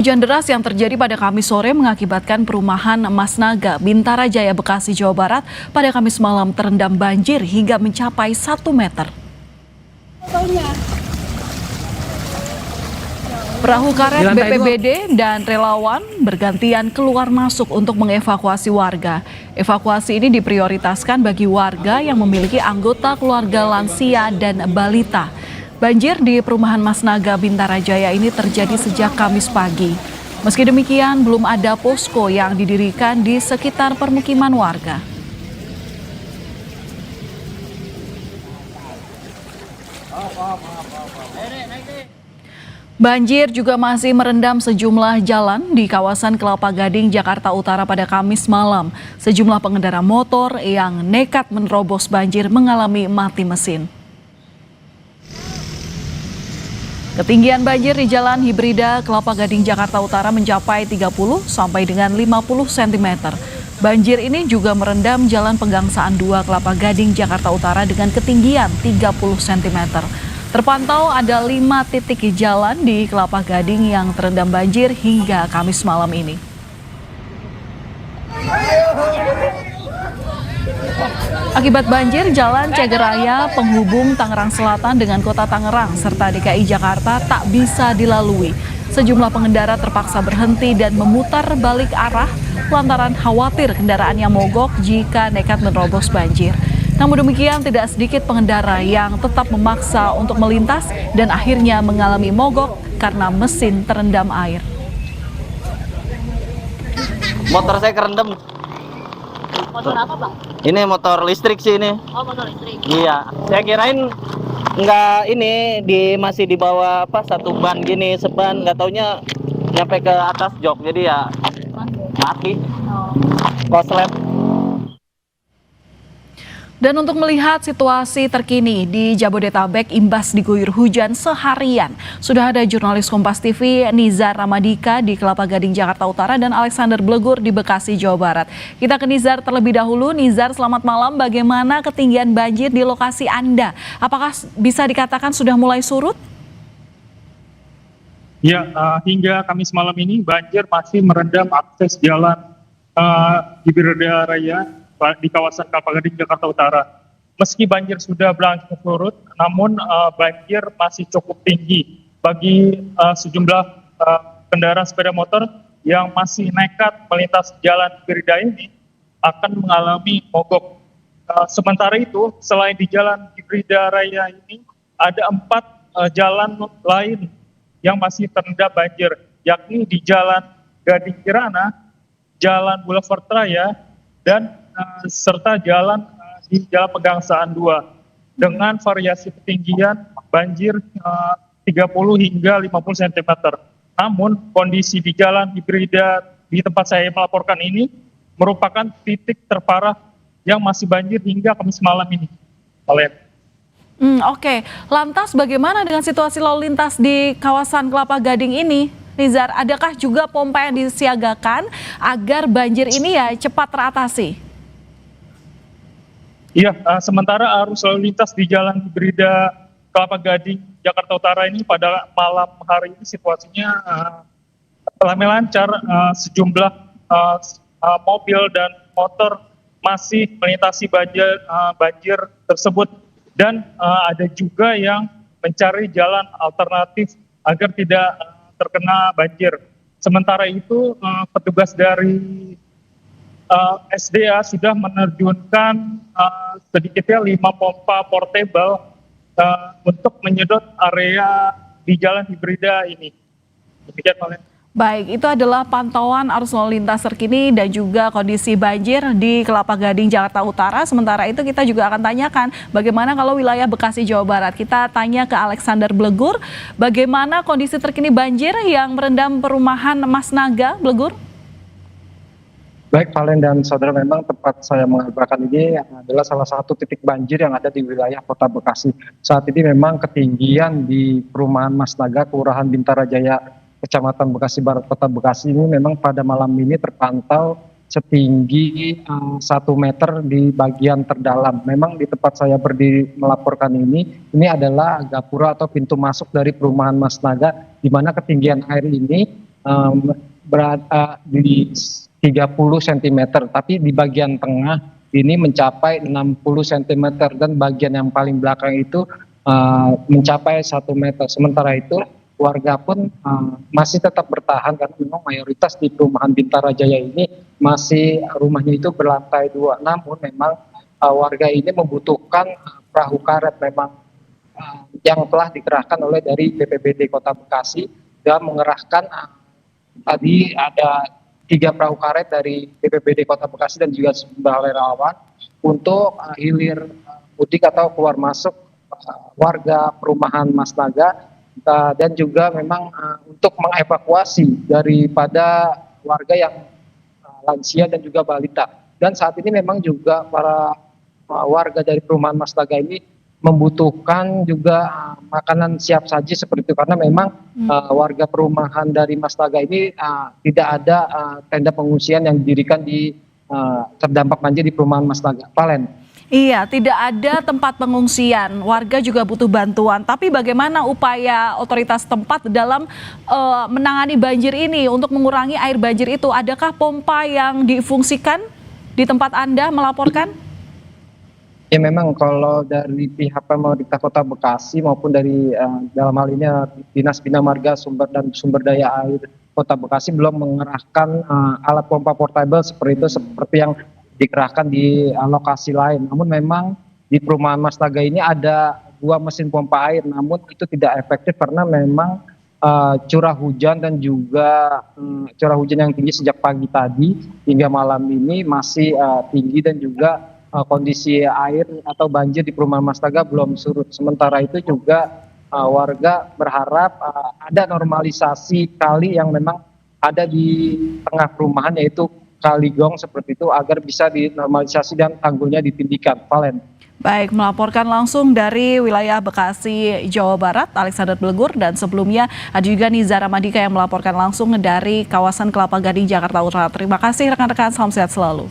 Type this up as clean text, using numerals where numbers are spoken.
Hujan deras yang terjadi pada Kamis sore mengakibatkan perumahan Mas Naga, Bintara Jaya, Bekasi, Jawa Barat pada Kamis malam terendam banjir hingga mencapai 1 meter. Perahu karet BPBD dan relawan bergantian keluar masuk untuk mengevakuasi warga. Evakuasi ini diprioritaskan bagi warga yang memiliki anggota keluarga lansia dan balita. Banjir di perumahan Mas Naga, Bintara Jaya ini terjadi sejak Kamis pagi. Meski demikian, belum ada posko yang didirikan di sekitar permukiman warga. Banjir juga masih merendam sejumlah jalan di kawasan Kelapa Gading, Jakarta Utara pada Kamis malam. Sejumlah pengendara motor yang nekat menerobos banjir mengalami mati mesin. Ketinggian banjir di Jalan Hibrida Kelapa Gading, Jakarta Utara mencapai 30 sampai dengan 50 cm. Banjir ini juga merendam Jalan Pegangsaan 2 Kelapa Gading, Jakarta Utara dengan ketinggian 30 cm. Terpantau ada 5 titik jalan di Kelapa Gading yang terendam banjir hingga Kamis malam ini. Akibat banjir, Jalan Cageraya penghubung Tangerang Selatan dengan Kota Tangerang serta DKI Jakarta tak bisa dilalui. Sejumlah pengendara terpaksa berhenti dan memutar balik arah lantaran khawatir kendaraannya mogok jika nekat menerobos banjir. Namun demikian, tidak sedikit pengendara yang tetap memaksa untuk melintas dan akhirnya mengalami mogok karena mesin terendam air. Motor saya kerendam. Motor apa, Bang? Ini motor listrik sih ini. Oh, motor listrik. Iya, saya kirain nggak ini masih di bawah satu ban gini, seban, nggak taunya nyampe ke atas jok, jadi ya mati. Koslet. Dan untuk melihat situasi terkini di Jabodetabek imbas diguyur hujan seharian, sudah ada jurnalis Kompas TV Nizar Ramadika di Kelapa Gading, Jakarta Utara dan Alexander Blegur di Bekasi, Jawa Barat. Kita ke Nizar terlebih dahulu. Nizar, selamat malam. Bagaimana ketinggian banjir di lokasi Anda? Apakah bisa dikatakan sudah mulai surut? Ya, hingga Kamis malam ini banjir masih merendam akses jalan Hibrida Raya di kawasan Kelapa Gading, Jakarta Utara. Meski banjir sudah berangsur surut, namun banjir masih cukup tinggi bagi sejumlah kendaraan sepeda motor yang masih nekat melintas jalan Hibrida ini akan mengalami mogok. Sementara itu, selain di jalan Hibrida Raya ini, ada 4 jalan lain yang masih terendam banjir, yakni di Jalan Gading Kirana, Jalan Boulevard Raya, dan serta jalan di Jalan Pegangsaan 2 dengan variasi ketinggian banjir 30 hingga 50 cm. Namun kondisi di Jalan Hibrida di tempat saya melaporkan ini merupakan titik terparah yang masih banjir hingga Kamis malam ini. Oke. Lantas bagaimana dengan situasi lalu lintas di kawasan Kelapa Gading ini? Nizar, adakah juga pompa yang disiagakan agar banjir ini ya cepat teratasi? Iya, sementara arus lalu lintas di Jalan Hibrida Kelapa Gading, Jakarta Utara ini pada malam hari ini situasinya ramai lancar. Sejumlah mobil dan motor masih melintasi banjir tersebut, dan ada juga yang mencari jalan alternatif agar tidak terkena banjir. Sementara itu, petugas dari SDA sudah menerjunkan sedikitnya 5 pompa portable untuk menyedot area di Jalan Hibrida ini. Demikian, Valen. Baik, itu adalah pantauan arus lalu lintas terkini dan juga kondisi banjir di Kelapa Gading, Jakarta Utara. Sementara itu kita juga akan tanyakan bagaimana kalau wilayah Bekasi, Jawa Barat. Kita tanya ke Alexander Blegur, bagaimana kondisi terkini banjir yang merendam perumahan Mas Naga, Blegur? Baik, Valen dan saudara, memang tempat saya mengabarkan ini adalah salah satu titik banjir yang ada di wilayah Kota Bekasi. Saat ini memang ketinggian di perumahan Mas Naga, Kelurahan Bintara Jaya, Kecamatan Bekasi Barat, Kota Bekasi ini memang pada malam ini terpantau setinggi 1 meter di bagian terdalam. Memang di tempat saya berdiri melaporkan ini adalah gapura atau pintu masuk dari perumahan Mas Naga, di mana ketinggian air ini berada di 30 cm, tapi di bagian tengah ini mencapai 60 cm dan bagian yang paling belakang itu mencapai 1 meter. Sementara itu warga pun masih tetap bertahan karena memang mayoritas di perumahan Bintara Jaya ini masih rumahnya itu berlantai 2. Namun memang warga ini membutuhkan perahu karet memang yang telah dikerahkan oleh dari BPBD Kota Bekasi dan mengerahkan tadi ada 3 perahu karet dari BPBD Kota Bekasi dan juga sejumlah relawan untuk hilir mudik atau keluar masuk warga perumahan Mas Naga. Dan juga memang untuk mengevakuasi daripada warga yang lansia dan juga balita. Dan saat ini memang juga para warga dari perumahan Mas Naga ini membutuhkan juga makanan siap saji seperti itu karena memang warga perumahan dari Mas Naga ini tidak ada tenda pengungsian yang didirikan di terdampak banjir di perumahan Mas Naga. Valen. Iya, tidak ada tempat pengungsian. Warga juga butuh bantuan. Tapi bagaimana upaya otoritas tempat dalam menangani banjir ini untuk mengurangi air banjir itu? Adakah pompa yang difungsikan di tempat Anda melaporkan? Ya memang kalau dari pihak pemerintah Kota Bekasi maupun dari dalam hal ini Dinas Bina Marga dan Sumber Daya Air Kota Bekasi belum mengerahkan alat pompa portable seperti itu, seperti yang dikerahkan di lokasi lain. Namun memang di perumahan Mas Naga ini ada 2 mesin pompa air, namun itu tidak efektif karena memang curah hujan dan juga curah hujan yang tinggi sejak pagi tadi hingga malam ini masih tinggi dan juga kondisi air atau banjir di perumahan Mas Naga belum surut. Sementara itu juga warga berharap ada normalisasi kali yang memang ada di tengah perumahan, yaitu Kali Gong seperti itu, agar bisa dinormalisasi dan tanggulnya ditinggikan. Valen. Baik, melaporkan langsung dari wilayah Bekasi, Jawa Barat, Alexander Blegur, dan sebelumnya ada juga Nizara Madika yang melaporkan langsung dari kawasan Kelapa Gading, Jakarta Utara. Terima kasih rekan-rekan, salam sehat selalu.